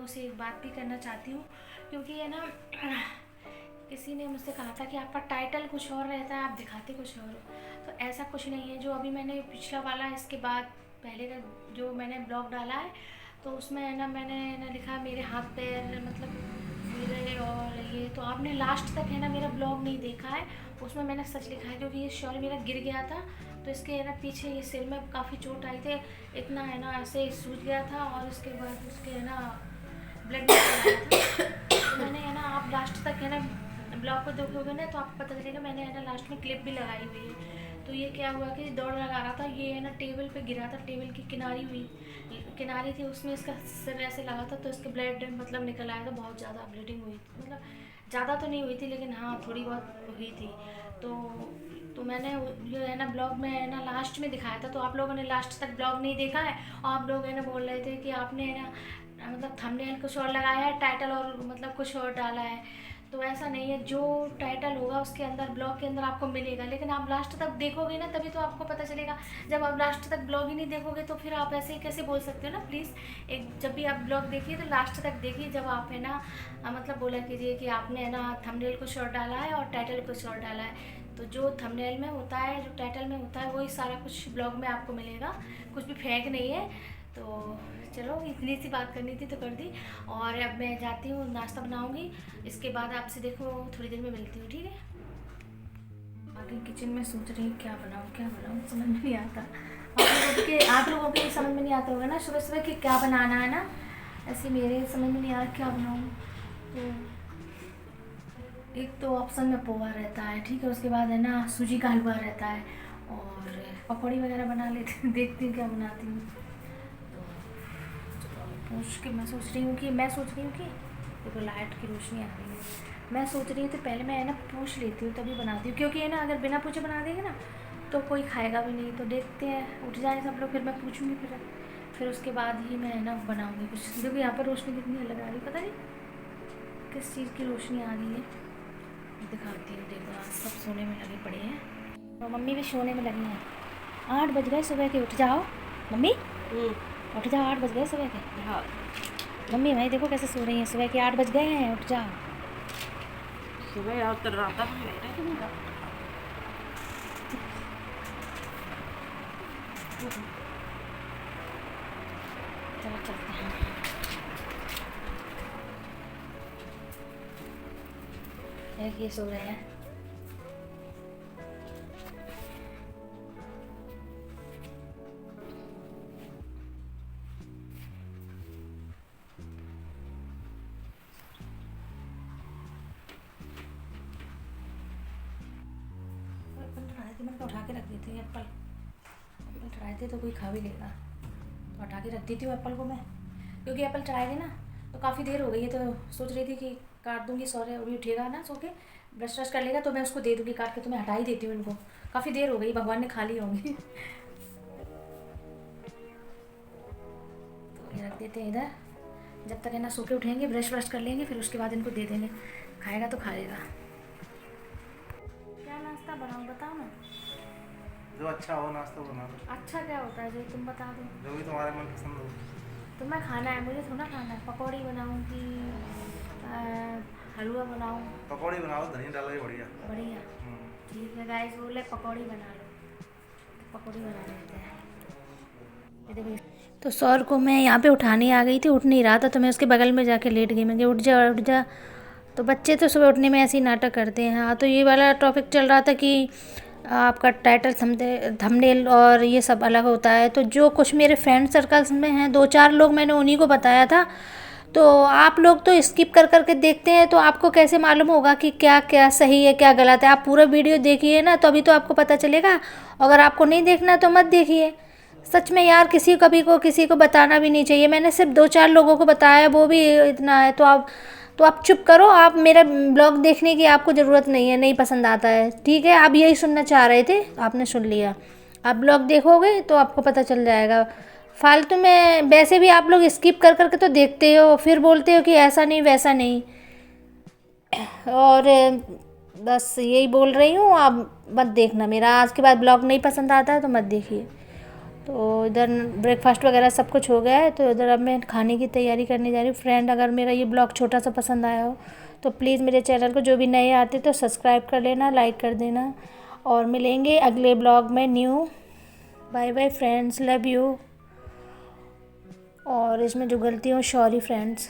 लोगों से एक बात भी करना चाहती हूँ, क्योंकि है ना किसी ने मुझसे कहा था कि आपका टाइटल कुछ और रहता है, आप दिखाते कुछ और हो। तो ऐसा कुछ नहीं है। जो अभी मैंने पिछला वाला इसके बाद पहले का जो मैंने ब्लॉग डाला है, तो उसमें है ना मैंने ना लिखा मेरे हाथ पैर मतलब गिरे और ये, तो आपने लास्ट तक है ना मेरा ब्लॉग नहीं देखा है। उसमें मैंने सच लिखा है, क्योंकि ये शॉल मेरा गिर गया था, तो इसके है ना पीछे ये सिर में काफ़ी चोट आई थी, इतना है ना ऐसे सूज गया था और उसके बाद उसके है ना ब्लड निकल आया था। तो मैंने है ना, आप लास्ट तक है ना ब्लॉग को देखोगे ना तो आपको पता चलेगा, मैंने है ना लास्ट में क्लिप भी लगाई हुई है। तो ये क्या हुआ कि दौड़ लगा रहा था, ये है ना टेबल पे गिरा था, टेबल की किनारी थी, उसमें इसका सिर ऐसे लगा था, तो इसके ब्लड मतलब निकल आया था, बहुत ज़्यादा ब्लीडिंग हुई थी, मतलब ज़्यादा तो नहीं हुई थी लेकिन हाँ थोड़ी बहुत हुई थी। तो मैंने जो है ना ब्लॉग में है ना लास्ट में दिखाया था, तो आप लोगों ने लास्ट तक ब्लॉग नहीं देखा है और आप लोग है ना बोल रहे थे कि आपने है ना मतलब थंबनेल कुछ और लगाया है, टाइटल और मतलब कुछ और डाला है। तो ऐसा नहीं है, जो टाइटल होगा उसके अंदर ब्लॉग के अंदर आपको मिलेगा, लेकिन आप लास्ट तक देखोगे ना तभी तो आपको पता चलेगा। जब आप लास्ट तक ब्लॉग ही नहीं देखोगे तो फिर आप ऐसे ही कैसे बोल सकते हो ना। प्लीज़ एक जब भी आप ब्लॉग देखिए तो लास्ट तक देखिए, जब आप है ना मतलब बोला कीजिए कि आपने है ना थंबनेल कुछ और डाला है और टाइटल कुछ और डाला है। तो जो थंबनेल में होता है, जो टाइटल में होता है, वही सारा कुछ ब्लॉग में आपको मिलेगा, कुछ भी फेक नहीं है। तो चलो इतनी सी बात करनी थी तो कर दी, और अब मैं जाती हूँ नाश्ता बनाऊँगी, इसके बाद आपसे देखो थोड़ी देर में मिलती हूँ, ठीक है। आगे किचन में सोच रही हूँ क्या बनाऊँ समझ में नहीं आता। आप लोगों के समझ में नहीं आता होगा ना सुबह सुबह कि क्या बनाना है ना, ऐसे मेरे समझ में नहीं आ रहा क्या बनाऊँ। तो एक तो ऑप्शन में पोहा रहता है, ठीक है, उसके बाद है ना सूजी का हलवा रहता है, और पकौड़ी वगैरह बना लेती देखती हूँ क्या बनाती हूँ। पूछ के मैं सोच रही हूँ कि देखो लाइट की रोशनी आ रही है, मैं सोच रही हूँ तो पहले मैं है ना पूछ लेती हूँ तभी बनाती हूँ, क्योंकि है ना अगर बिना पूछे बना देंगे ना तो कोई खाएगा भी नहीं। तो देखते हैं, उठ जाए सब लोग फिर मैं पूछूँगी, फिर उसके बाद ही मैं है ना बनाऊँगी कुछ। देखो यहाँ पर रोशनी कितनी अलग आ रही है, पता नहीं किस चीज़ की रोशनी आ रही है, दिखाती हूँ। देखो आज सब सोने में लगे पड़े हैं और मम्मी भी सोने में लगी हैं। 8 बज गए सुबह के, उठ जाओ मम्मी, उठ जाओ, 8 बज गए सुबह के। हाँ मम्मी भाई देखो कैसे सो रही हैं, सुबह के 8 बज गए हैं, उठ जाओ। सुबह और तो रात तक नहीं रहे तुम का। चलो चलते हैं। एक ये सो रहे हैं, एप्पल चढ़ाए थे, मैंने उठा के रख दी थी। एप्पल चढ़ाए थे तो कोई खा भी लेगा, तो उठा के रख दी थी वो एप्पल को मैं, क्योंकि एप्पल चढ़ाएगी ना तो काफ़ी देर हो गई है, तो सोच रही थी कि काट दूंगी। सॉरी अभी उठेगा ना सो के, ब्रश व्रश कर लेगा तो मैं उसको दे दूंगी काट के, तो मैं हटा ही देती हूँ इनको, काफ़ी देर हो गई, भगवान ने खा ली होंगी। तो ये रख देते हैं इधर, जब तक है ना सो के उठेंगे ब्रश व्रश कर लेंगे, फिर उसके बाद इनको दे देंगे, खाएगा तो खाएगा। क्या नाश्ता बनाऊँ बताओ ना। जो अच्छा हो नाश्ता बना लो, अच्छा क्या होता है जो तुम बता दो। जो भी तुम्हारे मन पसंद हो। तो मैं खाना है, मुझे थोड़ा खाना है, पकौड़ी बनाऊँ कि हलवा बनाऊँ। पकौड़ी बनाओ, धनिया डालो, ये बढ़िया। बढ़िया, ठीक है गाइस, बोले पकौड़ी बना लो, तो पकौड़ी बना लेते हैं। ये देखो, तो सौर को मैं यहाँ पे उठाने आ गई थी, उठ नहीं रहा था, तो मैं उसके बगल में जाके लेट गई, मैं उठ जा उठ जा। तो बच्चे तो सुबह उठने में ऐसे ही नाटक करते हैं। हाँ, तो ये वाला टॉपिक चल रहा था कि आपका टाइटल थंबनेल और ये सब अलग होता है। तो जो कुछ मेरे फ्रेंड सर्कल्स में हैं 2-4 लोग, मैंने उन्हीं को बताया था। तो आप लोग तो स्किप कर करके देखते हैं, तो आपको कैसे मालूम होगा कि क्या क्या सही है क्या गलत है। आप पूरा वीडियो देखिए ना, तो अभी तो आपको पता चलेगा। अगर आपको नहीं देखना तो मत देखिए। सच में यार, किसी को बताना भी नहीं चाहिए। मैंने सिर्फ 2-4 लोगों को बताया, वो भी इतना है। तो आप चुप करो, आप मेरा ब्लॉग देखने की आपको ज़रूरत नहीं है, नहीं पसंद आता है, ठीक है। आप यही सुनना चाह रहे थे, आपने सुन लिया। आप ब्लॉग देखोगे तो आपको पता चल जाएगा। फालतू में वैसे भी आप लोग स्किप कर करके तो देखते हो, फिर बोलते हो कि ऐसा नहीं वैसा नहीं। और बस यही बोल रही हूँ, आप मत देखना मेरा। आज के बाद ब्लॉग नहीं पसंद आता है तो मत देखिए। तो इधर ब्रेकफास्ट वगैरह सब कुछ हो गया है, तो इधर अब मैं खाने की तैयारी करने जा रही हूँ। फ्रेंड, अगर मेरा ये ब्लॉग छोटा सा पसंद आया हो तो प्लीज़ मेरे चैनल को, जो भी नए आते तो सब्सक्राइब कर लेना, लाइक कर देना, और मिलेंगे अगले ब्लॉग में new. Bye bye friends, love you. और इसमें जो गलती हो, सॉरी फ्रेंड्स।